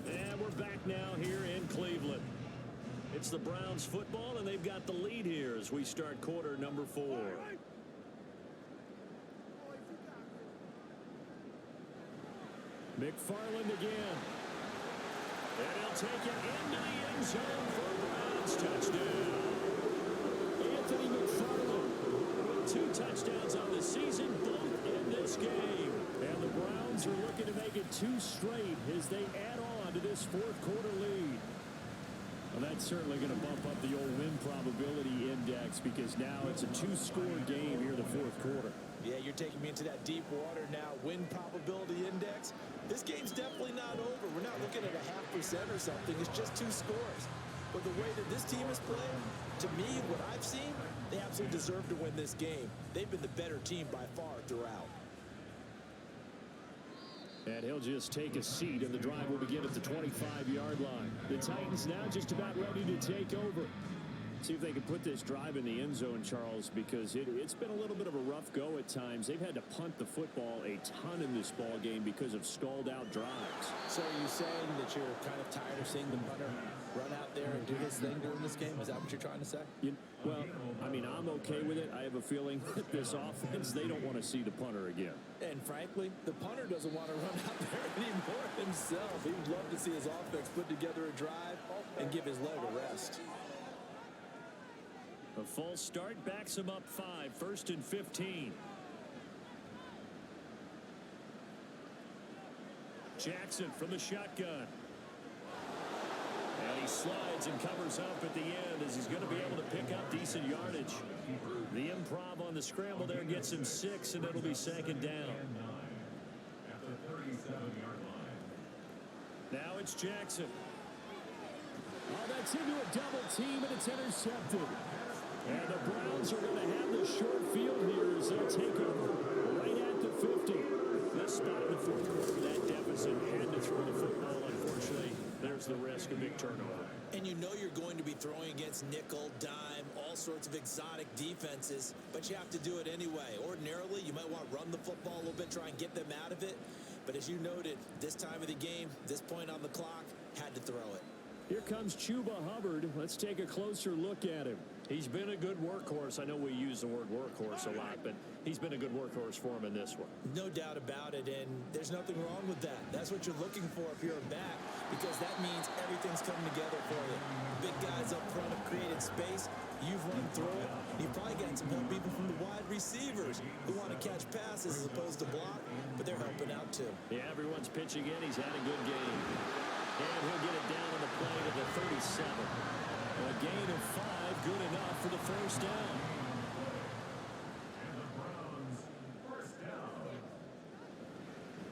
And we're back now here in Cleveland. It's the Browns football, and they've got the lead here as we start quarter number 4. McFarland again. And he'll take it into the end zone for a Browns touchdown. Anthony McFarland with 2 touchdowns on the season, both in this game. And the Browns are looking to make it 2 straight as they add on to this 4th quarter lead. Well, that's certainly going to bump up the old win probability index because now it's a 2-score game here in the 4th quarter. Yeah, you're taking me into that deep water now. Win probability index. This game's definitely not over. We're not looking at a 0.5% or something. It's just 2 scores. But the way that this team is playing, to me, what I've seen, they absolutely deserve to win this game. They've been the better team by far throughout. And he'll just take a seat, and the drive will begin at the 25-yard line. The Titans now just about ready to take over. See if they can put this drive in the end zone, Charles, because it's been a little bit of a rough go at times. They've had to punt the football a ton in this ball game because of stalled-out drives. So are you saying that you're kind of tired of seeing the punter run out there and do his thing during this game? Is that what you're trying to say? Well, I mean, I'm okay with it. I have a feeling that this offense, they don't want to see the punter again. And frankly, the punter doesn't want to run out there anymore himself. He would love to see his offense put together a drive and give his leg a rest. A false start backs him up 5, 1st and 15. Jackson from the shotgun. And he slides and covers up at the end as he's going to be able to pick up decent yardage. The improv on the scramble there gets him 6, and it'll be 2nd down. Now it's Jackson. Oh, that's into a double team, and it's intercepted. And the Browns are going to have the short field here as they'll take over right at the 50. This spot in the 4th quarter, that deficit had to throw the football. Unfortunately, there's the risk of big turnover. And you know you're going to be throwing against nickel, dime, all sorts of exotic defenses, but you have to do it anyway. Ordinarily, you might want to run the football a little bit, try and get them out of it. But as you noted, this time of the game, this point on the clock, had to throw it. Here comes Chuba Hubbard. Let's take a closer look at him. He's been a good workhorse. I know we use the word workhorse a lot, but he's been a good workhorse for him in this one. No doubt about it, and there's nothing wrong with that. That's what you're looking for if you're a back, because that means everything's coming together for you. Big guys up front have created space. You've run through it. You've probably got some help even from the wide receivers who want to catch passes as opposed to block, but they're helping out too. Yeah, everyone's pitching in. He's had a good game. And he'll get it down on the play to the 37. A gain of 5, good enough for the 1st down.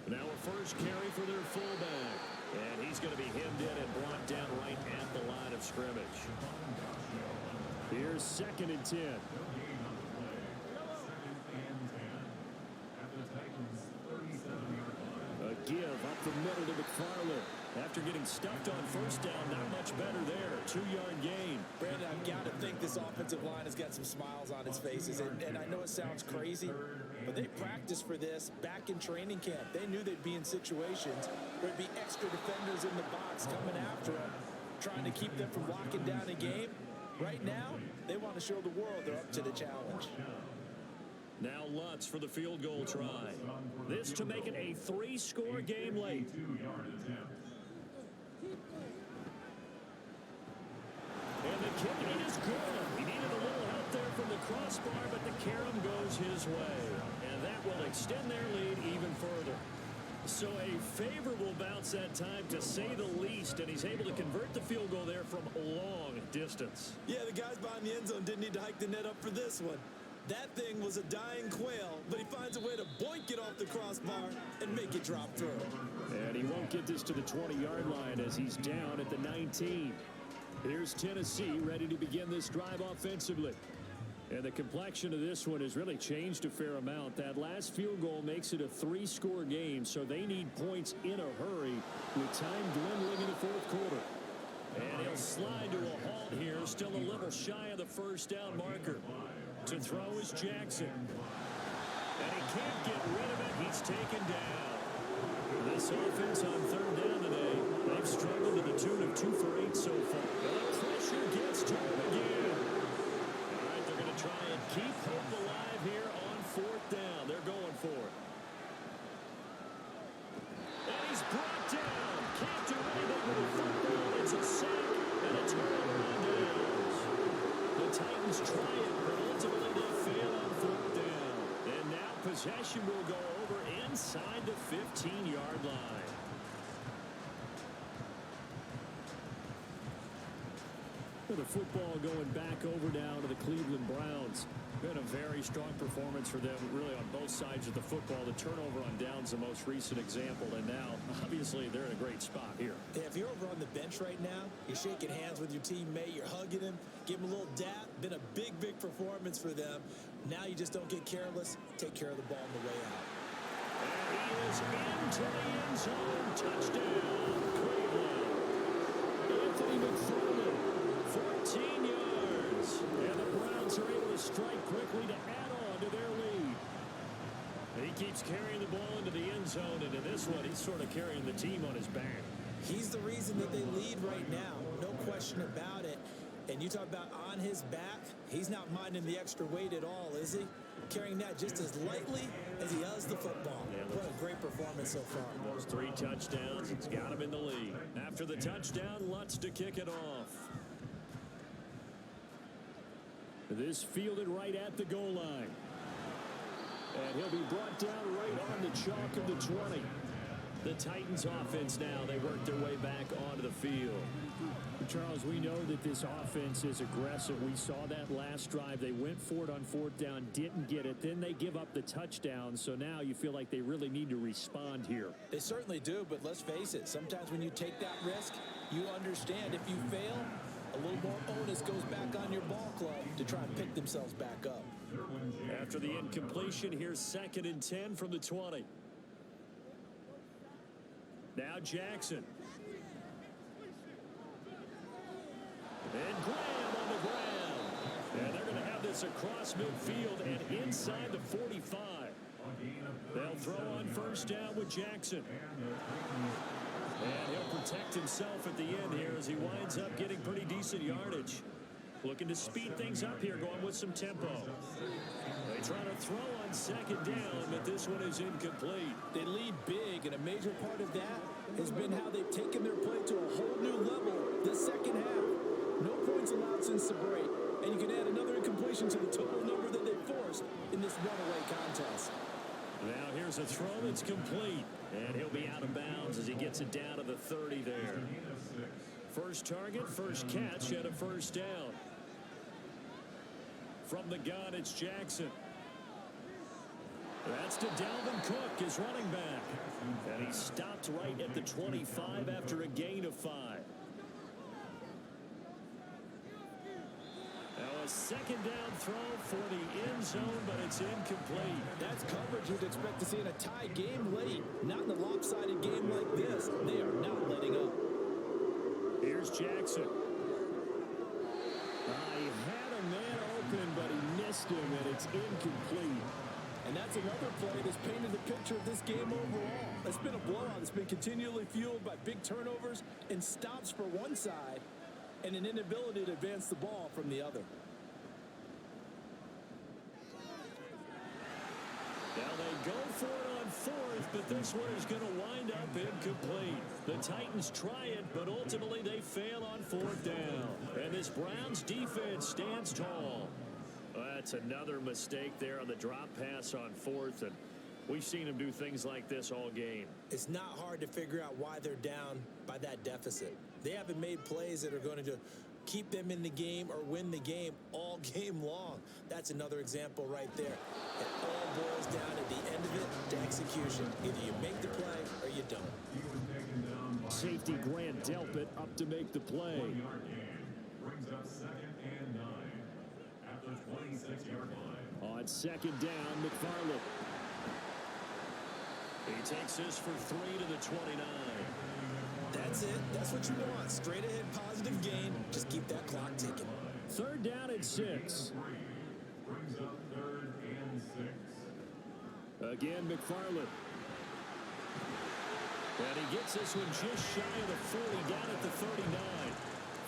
Now a first carry for their fullback. And he's going to be hemmed in and brought down right at the line of scrimmage. Here's 2nd and 10. A give up the middle to McFarland. After getting stuffed on 1st down, not much better there. 2-yard gain. Brandon, I've got to think this offensive line has got some smiles on its faces. And I know it sounds crazy, but they practiced for this back in training camp. They knew they'd be in situations where there'd be extra defenders in the box coming after them, trying to keep them from locking down a game. Right now, they want to show the world they're up to the challenge. Now Lutz for the field goal try. This to make it a 3-score game late. And the kicking is good. He needed a little help there from the crossbar, but the carom goes his way. And that will extend their lead even further. So a favorable bounce that time, to say the least, and he's able to convert the field goal there from a long distance. Yeah, the guys behind the end zone didn't need to hike the net up for this one. That thing was a dying quail, but he finds a way to boink it off the crossbar and make it drop through. And he won't get this to the 20-yard line as he's down at the 19. Here's Tennessee ready to begin this drive offensively. And the complexion of this one has really changed a fair amount. That last field goal makes it a 3-score game, so they need points in a hurry with time dwindling in the fourth quarter. And he'll slide to a halt here, still a little shy of the first down marker. To throw is Jackson. And he can't get rid of it. He's taken down. This offense on third down today, they've struggled to the tune of 2 for 8 so far. The pressure gets to him again. All right, they're going to try and keep hope alive here on fourth down. They're going for it. And he's brought down. Can't do anything with the football. It's a sack and a turnover on downs. The Titans try it, but ultimately they fail on fourth down. And now possession will go over inside the 15-yard line. Well, the football going back over now to the Cleveland Browns. Been a very strong performance for them, really, on both sides of the football. The turnover on downs, the most recent example, and now, obviously, they're in a great spot here. Yeah, if you're over on the bench right now, you're shaking hands with your teammate, you're hugging him, give him a little dap. Been a big, big performance for them. Now you just don't get careless. Take care of the ball on the way out. And he is into the end zone. Touchdown, Cleveland. Anthony McFarland, 14 yards. And the Browns are able to strike quickly to add on to their lead. He keeps carrying the ball into the end zone, and in this one, he's sort of carrying the team on his back. He's the reason that they lead right now. No question about it. And you talk about on his back, he's not minding the extra weight at all, is he? Carrying that just as lightly as he does the football. Yeah, what a great performance so far. Those 3 touchdowns, it's got him in the lead. After the touchdown, Lutz to kick it off. This fielded right at the goal line. And he'll be brought down right on the chalk of the 20. The Titans offense now, they work their way back onto the field. Charles, we know that this offense is aggressive. We saw that last drive. They went for it on fourth down, didn't get it. Then they give up the touchdown. So now you feel like they really need to respond here. They certainly do, but let's face it. Sometimes when you take that risk, you understand if you fail, a little more onus goes back on your ball club to try and pick themselves back up. After the incompletion, here's 2nd and 10 from the 20. Now Jackson. And Graham on the ground. And they're going to have this across midfield and inside the 45. They'll throw on first down with Jackson. And he'll protect himself at the end here as he winds up getting pretty decent yardage. Looking to speed things up here, going with some tempo. They try to throw on second down, but this one is incomplete. They lead big, and a major part of that has been how they've taken their play to a whole new level this second half. No points allowed since the break, and you can add another incompletion to the total number that they forced in this runaway contest. Now here's a throw that's complete, and he'll be out of bounds as he gets it down to the 30 there. First target, first catch, and a first down. From the gun, it's Jackson. That's to Dalvin Cook, his running back. And he stopped right at the 25 after a gain of 5. Now a second down throw for the end zone, but it's incomplete. That's coverage you'd expect to see in a tie game late. Not in a lopsided game like this. They are not letting up. Here's Jackson. He had a man open, but he missed him, and it's incomplete. And that's another play that's painted the picture of this game overall. It's been a blowout. It's been continually fueled by big turnovers and stops for one side and an inability to advance the ball from the other. fourth, but this one is going to wind up incomplete. The Titans try it, but ultimately they fail on fourth down. And this Browns defense stands tall. That's another mistake there on the drop pass on fourth, and we've seen them do things like this all game. It's not hard to figure out why they're down by that deficit. They haven't made plays that are going to keep them in the game or win the game all game long. That's another example right there. It all boils down at the end of it to execution. Either you make the play or you don't. Safety Grant Delpit up to make the play. Brings up 2nd and 9 at the 26-yard line. On second down, McFarland. He takes this for 3 to the 29. That's it. That's what you want. Straight ahead positive gain. Just keep that clock ticking. Third down and 6. Brings up 3rd and 6. Again, McFarland. And he gets this one just shy of the 40, down at the 39.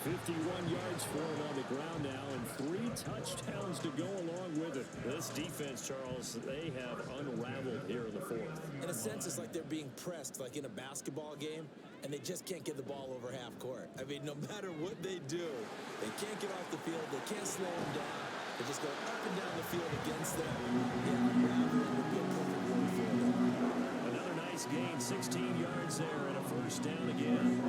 51 yards for him on the ground now, and 3 touchdowns to go along with it. This defense, Charles, they have unraveled here in the fourth. In a sense, it's like they're being pressed like in a basketball game, and they just can't get the ball over half court. I mean, no matter what they do, they can't get off the field. They can't slow them down. They just go up and down the field against them. Yeah, unraveling would be a perfect word for them. Another nice gain, 16 yards there, and a first down again.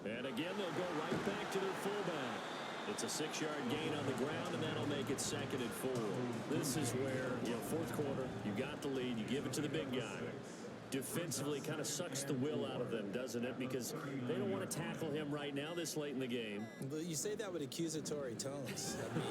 And again, they'll go right back to their fullback. It's a 6-yard gain on the ground, and that'll make it 2nd and 4. This is where, fourth quarter, you got the lead, you give it to the big guy. Defensively kind of sucks the will out of them, doesn't it? Because they don't want to tackle him right now this late in the game. But you say that with accusatory tones. I mean,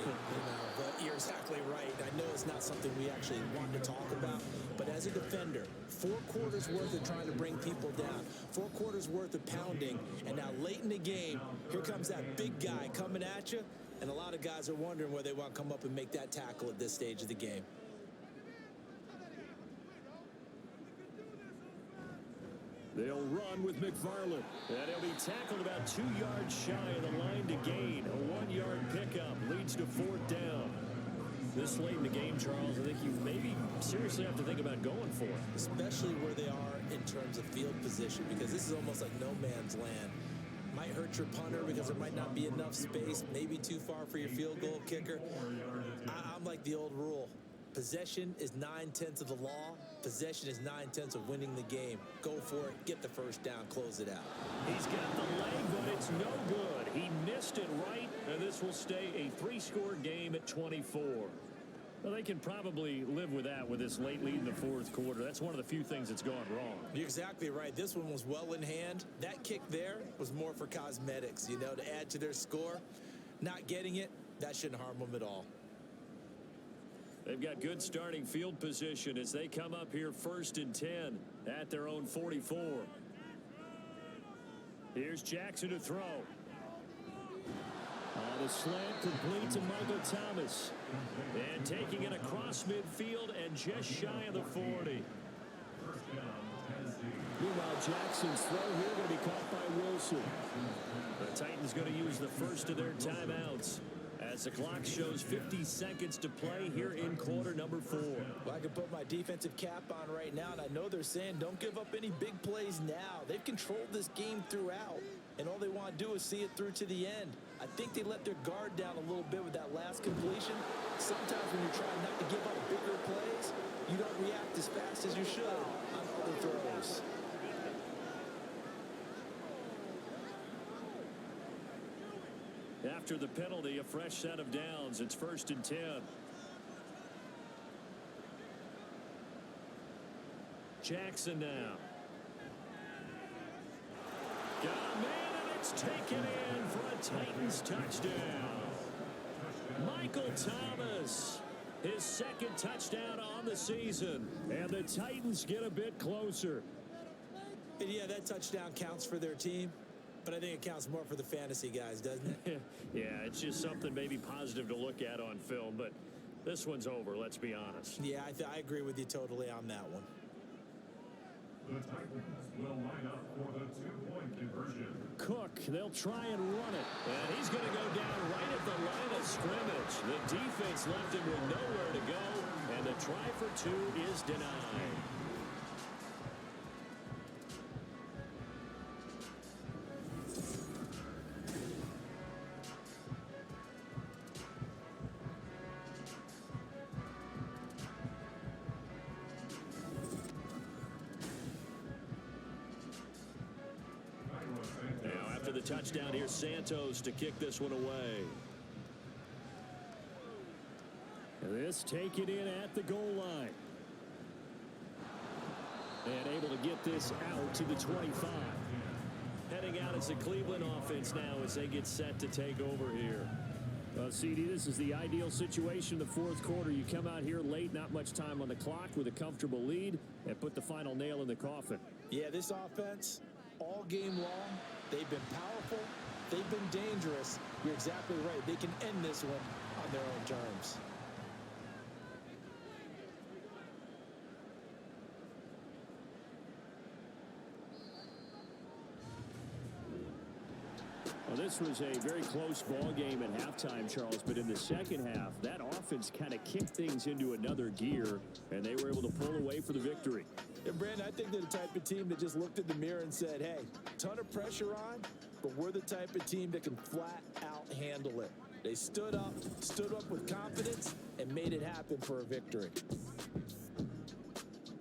but you're exactly right. I know it's not something we actually want to talk about, but as a defender, 4 quarters worth of trying to bring people down, 4 quarters worth of pounding, and now late in the game, here comes that big guy coming at you, and a lot of guys are wondering whether they want to come up and make that tackle at this stage of the game. They'll run with McFarland. And he'll be tackled about 2 yards shy of the line to gain. A 1-yard pickup leads to 4th down. This late in the game, Charles, I think you maybe seriously have to think about going for it. Especially where they are in terms of field position, because this is almost like no man's land. Might hurt your punter because there might not be enough space, maybe too far for your field goal kicker. I'm like the old rule. Possession is 9/10 of the law. Possession is 9/10 of winning the game. Go for it. Get the first down. Close it out. He's got the leg, but it's no good. He missed it right, and this will stay a 3-score game at 24. Well, they can probably live with that with this late lead in the fourth quarter. That's one of the few things that's gone wrong. You're exactly right. This one was well in hand. That kick there was more for cosmetics, to add to their score. Not getting it, that shouldn't harm them at all. They've got good starting field position as they come up here 1st and 10 at their own 44. Here's Jackson to throw. On a slant complete to Michael Thomas. And taking it across midfield and just shy of the 40. Meanwhile, Jackson's throw here going to be caught by Wilson. The Titans going to use the first of their timeouts as the clock shows 50 seconds to play here in quarter number 4. Well, I can put my defensive cap on right now, and I know they're saying don't give up any big plays now. They've controlled this game throughout, and all they want to do is see it through to the end. I think they let their guard down a little bit with that last completion. Sometimes when you're trying not to give up bigger plays, you don't react as fast as you should on other throws. After the penalty, a fresh set of downs. It's 1st and 10. Jackson now. Got a man, and it's taken in for a Titans touchdown. Michael Thomas, his 2nd touchdown on the season. And the Titans get a bit closer. And yeah, that touchdown counts for their team. But I think it counts more for the fantasy guys, doesn't it? Yeah, it's just something maybe positive to look at on film, but this one's over, let's be honest. Yeah, I agree with you totally on that one. The Titans will line up for the two-point conversion. Cook, they'll try and run it. And he's going to go down right at the line of scrimmage. The defense left him with nowhere to go, and the try for two is denied. The touchdown here, Santos to kick this one away. This taken in at the goal line. And able to get this out to the 25. Heading out as the Cleveland offense now as they get set to take over here. CD, this is the ideal situation in the fourth quarter. You come out here late, not much time on the clock with a comfortable lead, and put the final nail in the coffin. Yeah, this offense, all game long, they've been powerful, they've been dangerous. You're exactly right. They can end this one on their own terms. Well, this was a very close ball game at halftime, Charles, but in the second half, that offense kind of kicked things into another gear, and they were able to pull away for the victory. And, Brandon, I think they're the type of team that just looked in the mirror and said, hey, ton of pressure on, but we're the type of team that can flat out handle it. They stood up with confidence, and made it happen for a victory.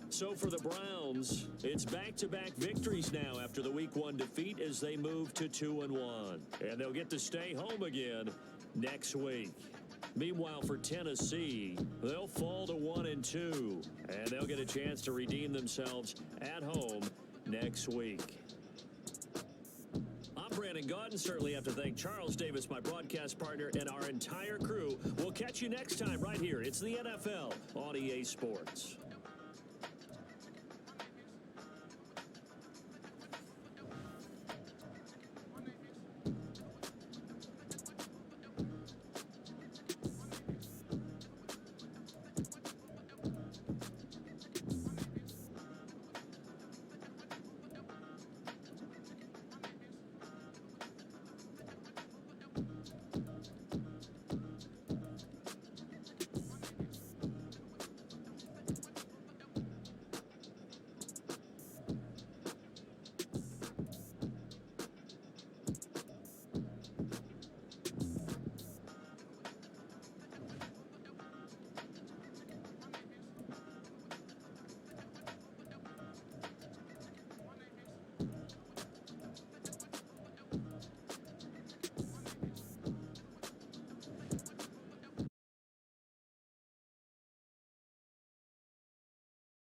So for the Browns, it's back-to-back victories now after the Week 1 defeat as they move to 2-1. And they'll get to stay home again next week. Meanwhile, for Tennessee, they'll fall to 1-2, and they'll get a chance to redeem themselves at home next week. I'm Brandon Gaudin. Certainly have to thank Charles Davis, my broadcast partner, and our entire crew. We'll catch you next time right here. It's the NFL on EA Sports.